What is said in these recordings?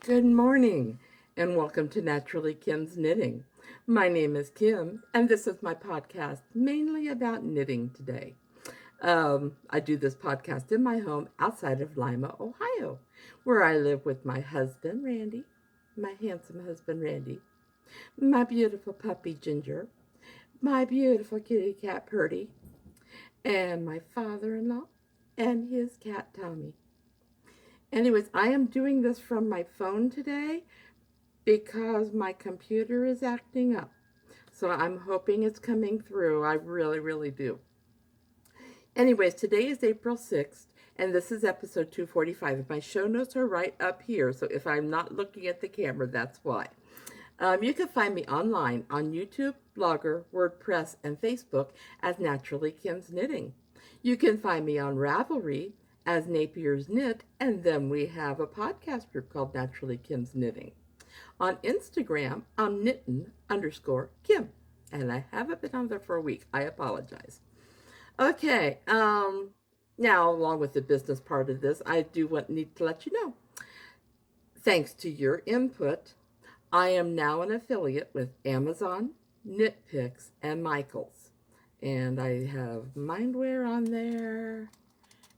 Good morning, and welcome to Naturally Kim's Knitting. My name is Kim, and this is my podcast mainly about knitting today. I do this podcast in my home outside of Lima, Ohio, where I live with my husband, Randy, my handsome husband, Randy, my beautiful puppy, Ginger, my beautiful kitty cat, Purdy, and my father in law and his cat, Tommy. Anyways, I am doing this from my phone today because my computer is acting up. So I'm hoping it's coming through. I really, really do. Anyways, today is April 6th, and this is episode 245. My show notes are right up here, so if I'm not looking at the camera, that's why. You can find me online on YouTube, Blogger, WordPress, and Facebook as Naturally Kim's Knitting. You can find me on Ravelry as Napier's Knit, and then we have a podcast group called Naturally Kim's Knitting. On Instagram, I'm knitting_Kim, and I haven't been on there for a week. I apologize. Okay, now along with the business part of this, I need to let you know. Thanks to your input, I am now an affiliate with Amazon, KnitPicks, and Michaels. And I have Mindwear on there,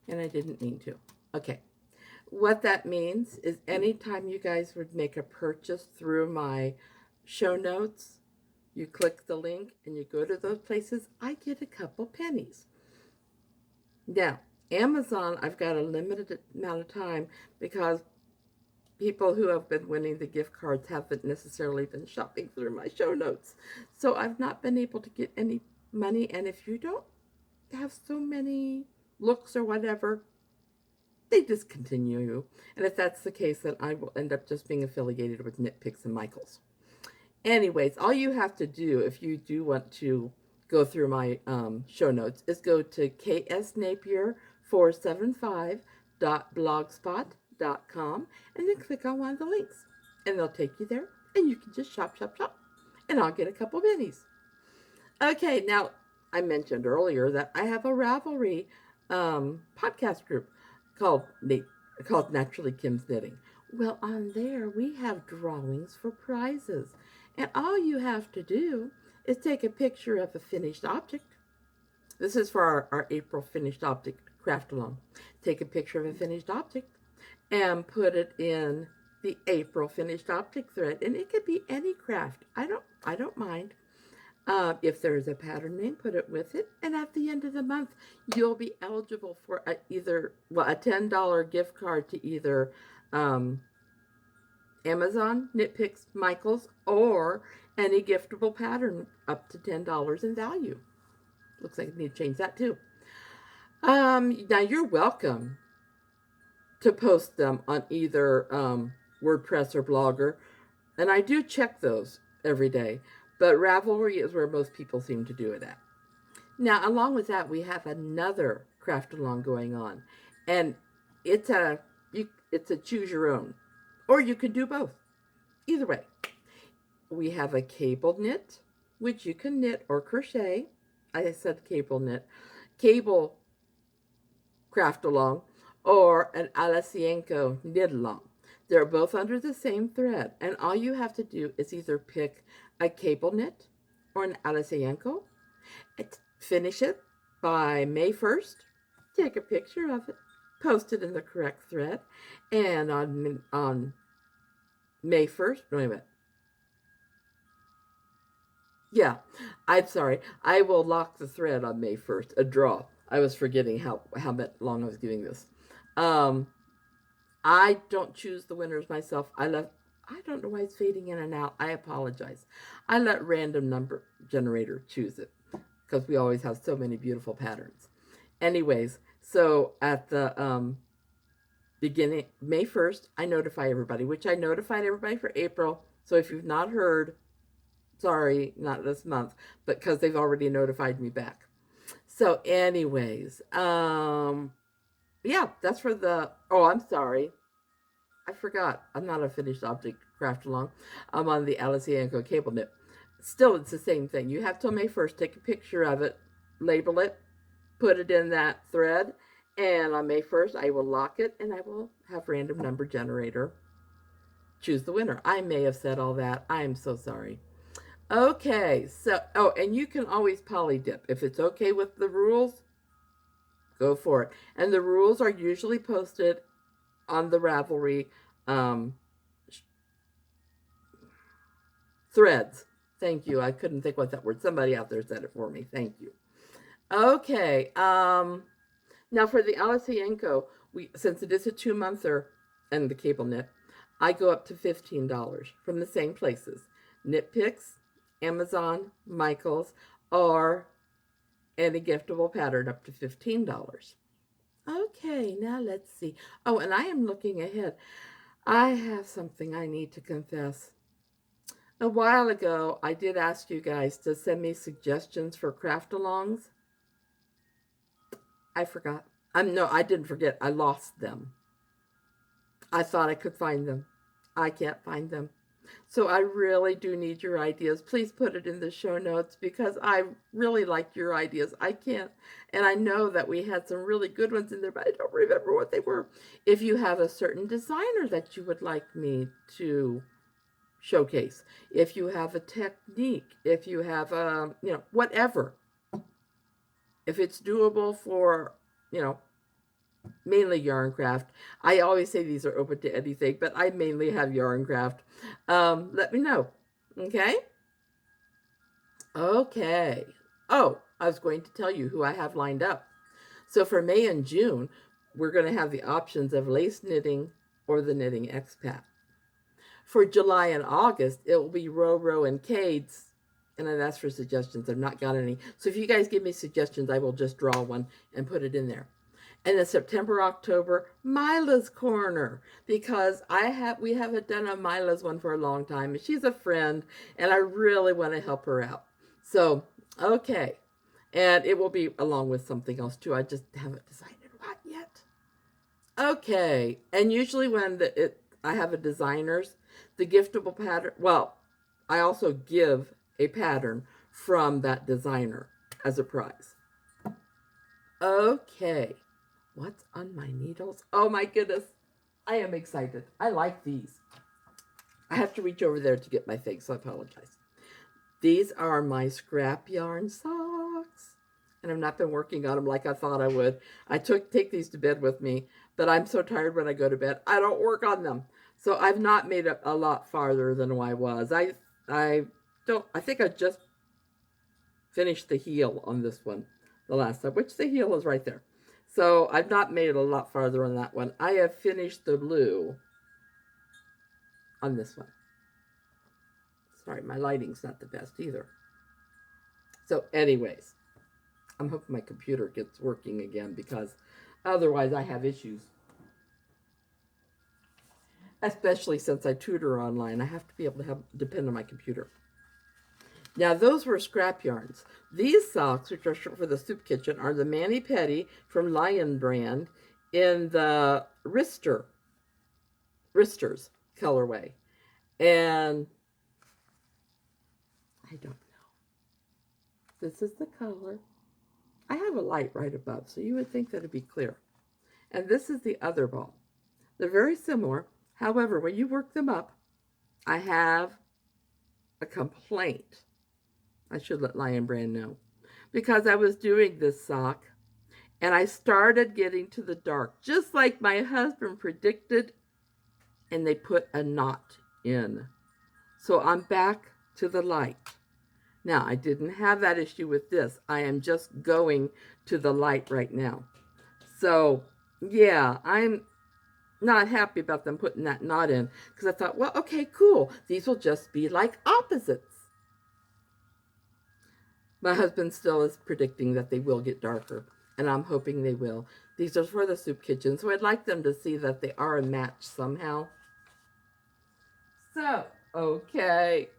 and I didn't mean to. Okay. What that means is anytime you guys would make a purchase through my show notes, you click the link and you go to those places, I get a couple pennies. Now, Amazon, I've got a limited amount of time because people who have been winning the gift cards haven't necessarily been shopping through my show notes. So I've not been able to get any money. And if you don't have so many looks or whatever, they discontinue you. And if that's the case, then I will end up just being affiliated with KnitPicks and Michaels. Anyways, all you have to do if you do want to go through my show notes is go to ksnapier475.blogspot.com and then click on one of the links. And they'll take you there, and you can just shop, shop, shop. And I'll get a couple pennies. Okay, now I mentioned earlier that I have a Ravelry podcast group called Naturally Kim's Knitting. Well, on there we have drawings for prizes, and all you have to do is take a picture of a finished object. This is for our April finished object craft along. Take a picture of a finished object and put it in the April finished object thread, and it could be any craft. I don't mind. If there's a pattern name, put it with it. And at the end of the month, you'll be eligible for a $10 gift card to either Amazon, KnitPicks, Michaels, or any giftable pattern up to $10 in value. Looks like I need to change that too. Now you're welcome to post them on either WordPress or Blogger. And I do check those every day. But Ravelry is where most people seem to do it at. Now, along with that, we have another craft along going on. And it's a choose your own. Or you can do both. Either way. We have a cable knit, which you can knit or crochet. I said cable knit. Cable craft along. Or an Alla Saenko knit along. They're both under the same thread. And all you have to do is either pick a cable knit or an Alla Saenko. Finish it by May 1st. Take a picture of it. Post it in the correct thread. And on May 1st, wait a minute. Yeah, I'm sorry. I will lock the thread on May 1st. A draw. I was forgetting how long I was giving this. I don't choose the winners myself. I don't know why it's fading in and out. I apologize. I let random number generator choose it because we always have so many beautiful patterns. Anyways, so at the beginning, May 1st, I notify everybody, which I notified everybody for April. So if you've not heard, sorry, not this month, but because they've already notified me back. So anyways, yeah, that's for the, oh, I'm sorry. I forgot. I'm not a finished object craft along. I'm on the Alla Saenko cable knit. Still, it's the same thing. You have till May 1st. Take a picture of it, label it, put it in that thread, and on May 1st, I will lock it, and I will have random number generator choose the winner. I may have said all that. I am so sorry. Okay, so, oh, and you can always poly dip. If it's okay with the rules, go for it. And the rules are usually posted on the Ravelry um, threads. Thank you. I couldn't think what that word. Somebody out there said it for me. Thank you. Okay. Now for the Alla Saenko, since it is a 2-monther and the cable knit, I go up to $15 from the same places: Knit Picks, Amazon, Michaels, or any giftable pattern up to $15. Okay, now let's see. Oh, and I am looking ahead. I have something I need to confess. A while ago, I did ask you guys to send me suggestions for craft-alongs. I forgot. No, I didn't forget. I lost them. I thought I could find them. I can't find them. So I really do need your ideas. Please put it in the show notes because I really like your ideas. I can't, and I know that we had some really good ones in there, but I don't remember what they were. If you have a certain designer that you would like me to showcase, if you have a technique, if you have a, whatever, if it's doable for, mainly yarn craft. I always say these are open to anything, but I mainly have yarn craft. Let me know. Okay? Okay. Oh, I was going to tell you who I have lined up. So for May and June, we're going to have the options of lace knitting or the knitting expat. For July and August, it will be Roro and Cade's. And I've asked for suggestions. I've not got any. So if you guys give me suggestions, I will just draw one and put it in there. And then September, October, Mila's Corner, because we haven't done a Mila's one for a long time. She's a friend, and I really want to help her out. So, okay. And it will be along with something else, too. I just haven't decided what yet. Okay. And usually when I have a designer's, the giftable pattern, well, I also give a pattern from that designer as a prize. Okay. What's on my needles? Oh my goodness. I am excited. I like these. I have to reach over there to get my thing, so I apologize. These are my scrap yarn socks. And I've not been working on them like I thought I would. I take these to bed with me, but I'm so tired when I go to bed, I don't work on them. So I've not made it a lot farther than I was. I think I just finished the heel on this one the last time, which the heel is right there. So I've not made it a lot farther on that one. I have finished the blue on this one. Sorry, my lighting's not the best either. So anyways, I'm hoping my computer gets working again because otherwise I have issues. Especially since I tutor online, I have to be able to depend on my computer. Now, those were scrap yarns. These socks, which are for the soup kitchen, are the Mani Pedi from Lion brand in the Wristers colorway. And I don't know. This is the color. I have a light right above, so you would think that it'd be clear. And this is the other ball. They're very similar. However, when you work them up, I have a complaint. I should let Lion Brand know. Because I was doing this sock, and I started getting to the dark, just like my husband predicted, and they put a knot in. So I'm back to the light. Now, I didn't have that issue with this. I am just going to the light right now. So, yeah, I'm not happy about them putting that knot in, because I thought, well, okay, cool. These will just be like opposites. My husband still is predicting that they will get darker, and I'm hoping they will. These are for the soup kitchen, so I'd like them to see that they are a match somehow. So, okay,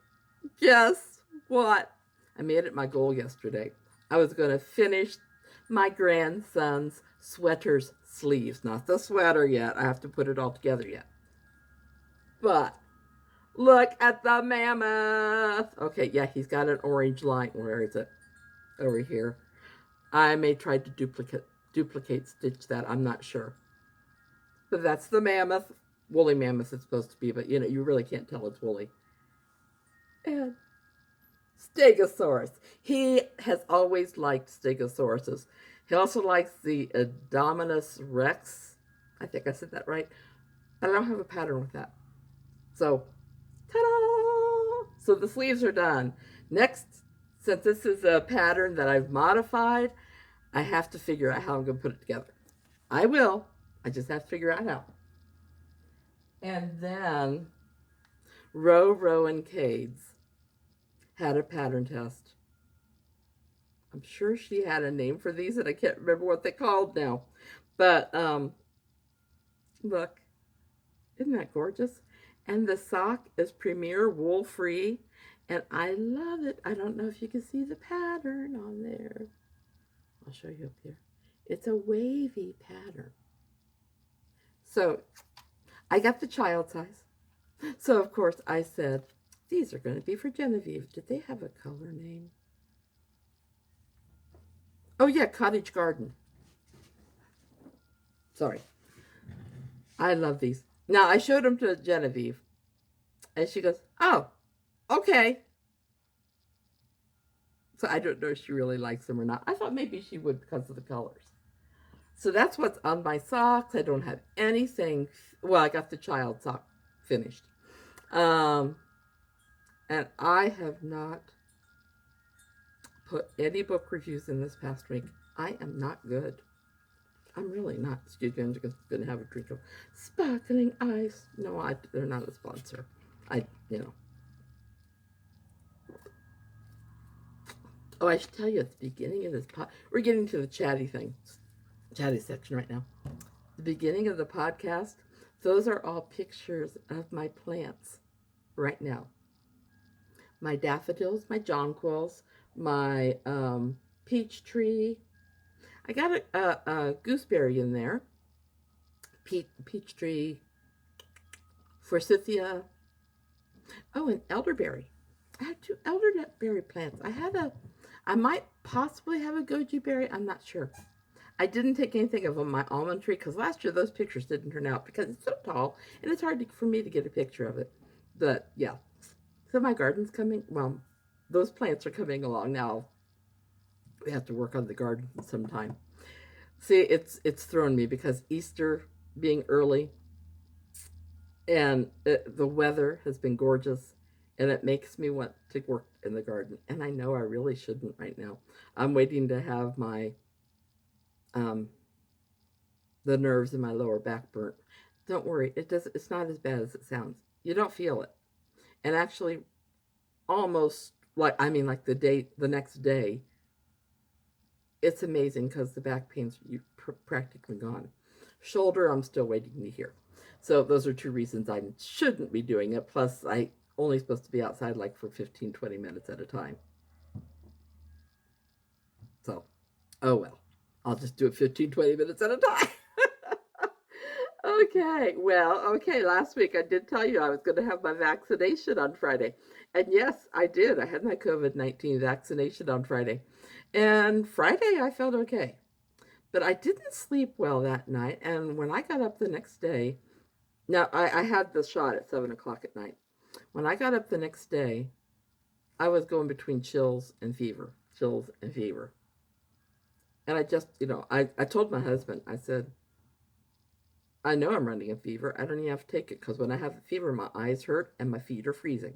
guess what? I made it my goal yesterday. I was going to finish my grandson's sweater's sleeves. Not the sweater yet. I have to put it all together yet. But look at the mammoth. Okay, yeah, he's got an orange line. Where is it? Over here. I may try to duplicate stitch that. I'm not sure. But that's the mammoth. woolly mammoth it's supposed to be, but you really can't tell it's woolly. And Stegosaurus. He has always liked Stegosauruses. He also likes the Indominus Rex. I think I said that right. I don't have a pattern with that. So, ta-da! So the sleeves are done. Next, since this is a pattern that I've modified, I have to figure out how I'm going to put it together. I will. I just have to figure out how. And then Row and Cades had a pattern test. I'm sure she had a name for these, and I can't remember what they called now. But look, isn't that gorgeous? And the sock is Premier Wool Free, and I love it. I don't know if you can see the pattern on there. I'll show you up here. It's a wavy pattern. So I got the child size. So of course I said, these are going to be for Genevieve. Did they have a color name? Oh yeah, Cottage Garden. Sorry. I love these. Now I showed them to Genevieve, and she goes, oh, okay. So I don't know if she really likes them or not. I thought maybe she would because of the colors. So that's what's on my socks. I don't have anything. Well, I got the child sock finished. And I have not put any book reviews in this past week. I am not good. I'm really not. Excuse me, I'm just going to have a drink of sparkling ice. No, they're not a sponsor. Oh, I should tell you at the beginning of this we're getting to the chatty section right now. The beginning of the podcast, those are all pictures of my plants right now. My daffodils, my jonquils, my peach tree. I got a gooseberry in there. Peach tree, forsythia. Oh, and elderberry. I have 2 elderberry plants. I might possibly have a goji berry. I'm not sure. I didn't take anything of my almond tree because last year those pictures didn't turn out because it's so tall and it's hard for me to get a picture of it. But yeah, so my garden's coming. Well, those plants are coming along now. We have to work on the garden sometime. See, it's thrown me because Easter being early and the weather has been gorgeous, and it makes me want to work in the garden. And I know I really shouldn't right now. I'm waiting to have my the nerves in my lower back burnt. Don't worry, it's not as bad as it sounds. You don't feel it. And actually almost like the next day, it's amazing because the back pain's practically gone. Shoulder, I'm still waiting to hear. So those are 2 reasons I shouldn't be doing it. Plus, I only supposed to be outside like for 15, 20 minutes at a time. So, oh well. I'll just do it 15, 20 minutes at a time. Okay, last week I did tell you I was going to have my vaccination on Friday. And yes, I did. I had my COVID-19 vaccination on Friday. And Friday I felt okay. But I didn't sleep well that night. And when I got up the next day, now I had the shot at 7 o'clock at night. When I got up the next day, I was going between chills and fever. And I just, I told my husband, I said, I know I'm running a fever. I don't even have to take it because when I have a fever, my eyes hurt and my feet are freezing.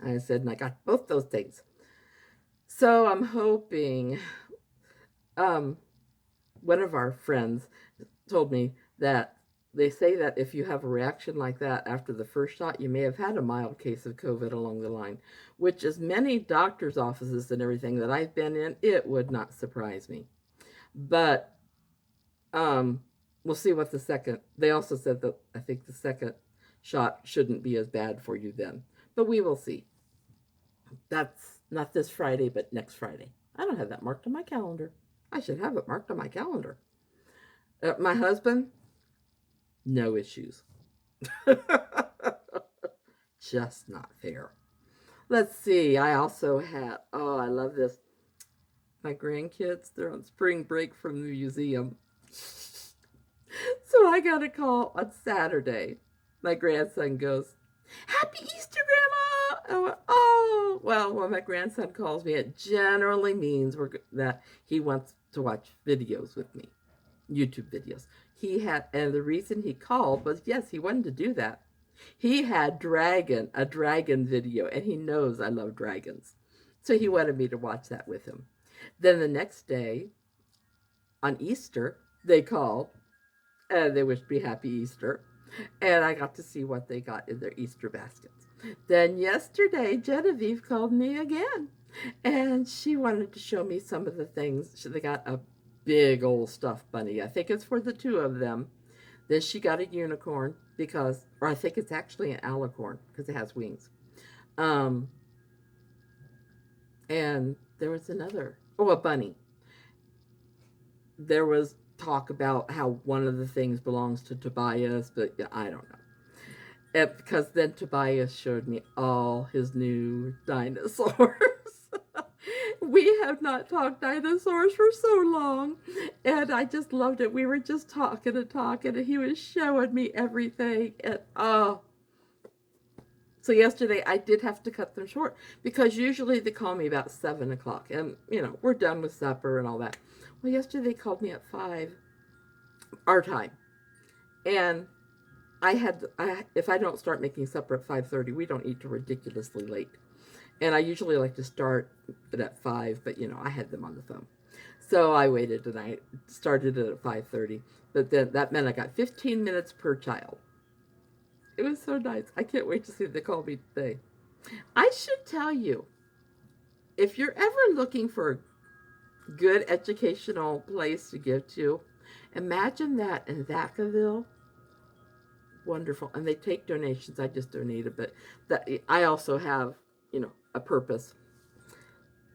I said, and I got both those things. So I'm hoping, one of our friends told me that they say that if you have a reaction like that after the first shot, you may have had a mild case of COVID along the line, which is many doctors' offices and everything that I've been in, it would not surprise me. But we'll see what they also said that I think the second shot shouldn't be as bad for you then. But we will see. That's not this Friday, but next Friday. I don't have that marked on my calendar. I should have it marked on my calendar. My husband, no issues. Just not fair. Let's see. I also had, I love this. My grandkids, they're on spring break from the museum. So I got a call on Saturday. My grandson goes, "Happy Easter, Grandma!" I went, "Oh, well." When my grandson calls me, it generally means that he wants to watch videos with me, YouTube videos. And the reason he called was, yes, he wanted to do that. He had a dragon video, and he knows I love dragons. So he wanted me to watch that with him. Then the next day, on Easter, they called and they wished me happy Easter. And I got to see what they got in their Easter baskets. Then yesterday, Genevieve called me again. And she wanted to show me some of the things. They got a big old stuffed bunny. I think it's for the two of them. Then she got a unicorn or I think it's actually an alicorn because it has wings. Um, and there was a bunny. There was talk about how one of the things belongs to Tobias, but yeah, I don't know. Because then Tobias showed me all his new dinosaurs. We have not talked dinosaurs for so long, and I just loved it. We were just talking and talking, and he was showing me everything, and oh. So yesterday I did have to cut them short because usually they call me about 7 o'clock, and we're done with supper and all that. Well, yesterday they called me at 5 our time, and if I don't start making supper at 5:30, we don't eat till ridiculously late. And I usually like to start it at 5, but I had them on the phone. So I waited and I started it at 5:30. But then that meant I got 15 minutes per child. It was so nice. I can't wait to see if they call me today. I should tell you, if you're ever looking for a good educational place to give to, imagine that in Vacaville. Wonderful. And they take donations. I just donated, but I also have, a purpose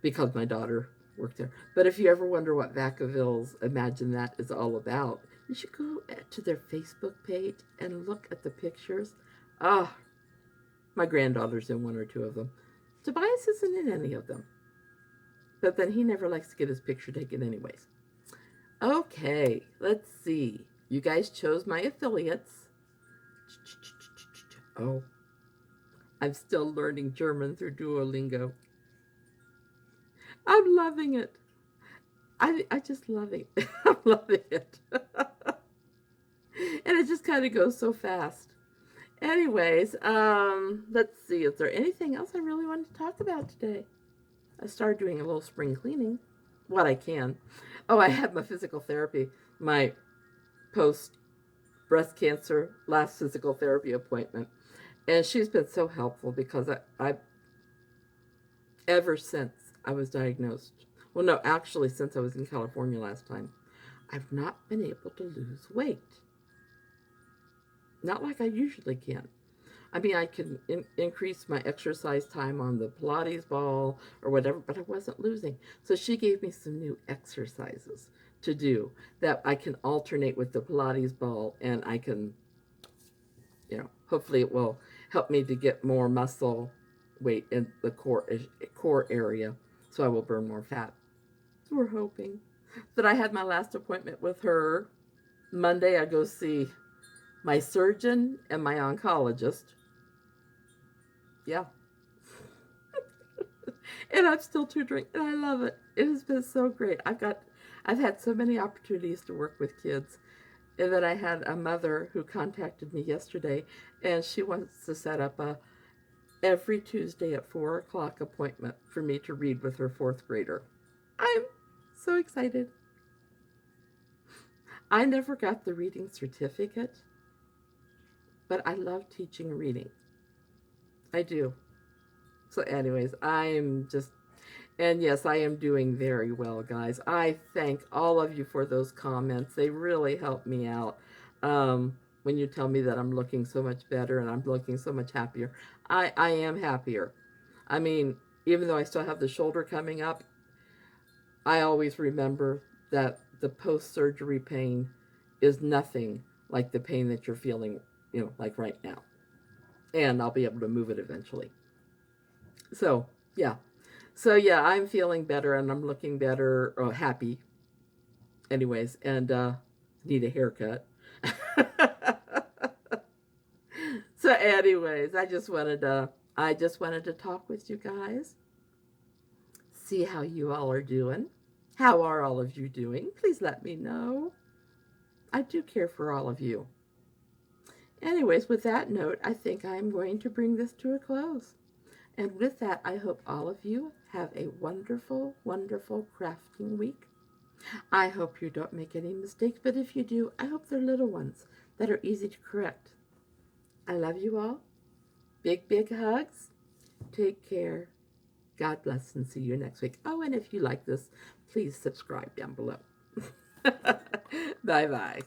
because my daughter worked there. But if you ever wonder what Vacaville's Imagine That is all about, you should go to their Facebook page and look at the pictures. Ah, my granddaughter's in one or two of them. Tobias isn't in any of them. But then he never likes to get his picture taken anyways. Okay, let's see. You guys chose my affiliates. Oh, I'm still learning German through Duolingo. I'm loving it. I just love it. I'm loving it. And it just kind of goes so fast. Anyways, let's see. Is there anything else I really wanted to talk about today? I started doing a little spring cleaning. What I can. Oh, I had my physical therapy, my post breast cancer last physical therapy appointment. And she's been so helpful because I ever since I was diagnosed, well, no, actually, since I was in California last time, I've not been able to lose weight. Not like I usually can. I mean, I can increase my exercise time on the Pilates ball or whatever, but I wasn't losing. So she gave me some new exercises to do that I can alternate with the Pilates ball, and I can, hopefully it will help me to get more muscle weight in the core area, so I will burn more fat. So we're hoping. But I had my last appointment with her Monday. I go see my surgeon and my oncologist. Yeah. And I'm still tutoring, and I love it. It has been so great. I've had so many opportunities to work with kids. And then I had a mother who contacted me yesterday, and she wants to set up every Tuesday at 4 o'clock appointment for me to read with her 4th grader. I'm so excited. I never got the reading certificate, but I love teaching reading. I do. So anyways, and yes, I am doing very well, guys. I thank all of you for those comments. They really help me out. When you tell me that I'm looking so much better and I'm looking so much happier. I am happier. I mean, even though I still have the shoulder coming up, I always remember that the post-surgery pain is nothing like the pain that you're feeling, like right now. And I'll be able to move it eventually. So, yeah. So, yeah, I'm feeling better and I'm looking better, or happy. Anyways, and need a haircut. So anyways, I just wanted to talk with you guys. See how you all are doing. How are all of you doing? Please let me know. I do care for all of you. Anyways, with that note, I think I'm going to bring this to a close. And with that, I hope all of you have a wonderful, wonderful crafting week. I hope you don't make any mistakes, but if you do, I hope they're little ones that are easy to correct. I love you all. Big, big hugs. Take care. God bless and see you next week. Oh, and if you like this, please subscribe down below. Bye-bye.